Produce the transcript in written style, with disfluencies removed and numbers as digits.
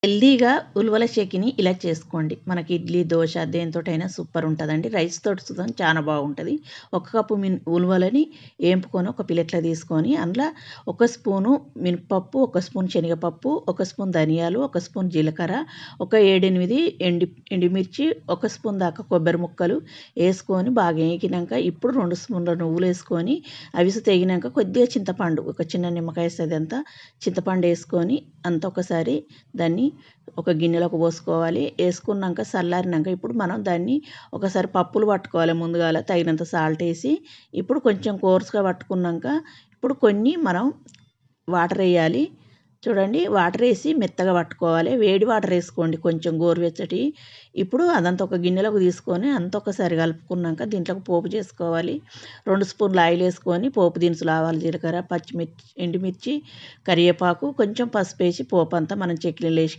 హెల్తీగా ఉలవల చట్నీ ఇలా చేసుకోండి. మనకి ఇడ్లీ, దోస దేనితోటైనా సూపర్ ఉంటదండి. రైస్ తోటి సుతం చాలా బాగుంటది. ఒక కప్పు ఉలవలని ఏంపుకొని ఒక ప్లేట్‌లో తీసుకొని అందులో ఒక స్పూను మినపప్పు, ఒక స్పూన్ శనగపప్పు, ఒక స్పూన్ ధనియాలు, ఒక స్పూన్ జీలకర్ర, ఒక 7, 8 ఎండుమిర్చి, ఒక స్పూన్ దాకా కొబ్బరి ముక్కలు ఏసుకొని బాగా ఏగినంక ఇప్పుడు 2 స్పూన్ల నువ్వులేసుకొని అవిసి తెగినంక కొద్దిగా చింతపండు ఒక చిన్న నిమ్మకాయ సైజంత చింతపండు ఏసుకొని అంతా ఒకసారి దాన్ని ఒక గిన్నెలోకి పోసుకోవాలి. ఏసుకున్నాక చల్లారినాక ఇప్పుడు మనం దాన్ని ఒకసారి పప్పులు పట్టుకోవాలి ముందుగాల తగినంత సాల్ట్ ఏసి. ఇప్పుడు కొంచెం కోర్స్‌గా పట్టుకున్నాక ఇప్పుడు కొన్ని మనం వాటర్ ఏయాలి. చూడండి వాటర్ ఏసి మెత్తగా పట్టుకోవాలి. వేడి వాటర్ ఏసుకోండి కొంచెం గోరువెచ్చటియి. ఇప్పుడు అదంతా ఒక గిన్నెలోకి తీసుకొని అంతా ఒకసారి కలుపుకున్నాక దీంట్లోకి పోపు చేసుకోవాలి. 2 స్పూన్ల ఆయిల్ ఏసుకొని పోపు దినుసులు, ఆవాలు, జీలకర్ర, పచ్చిమిర్చి, ఎండుమిర్చి, కరివేపాకు, కొంచెం పసుపేసి పోపంతా మనం చట్నీలో ఏసి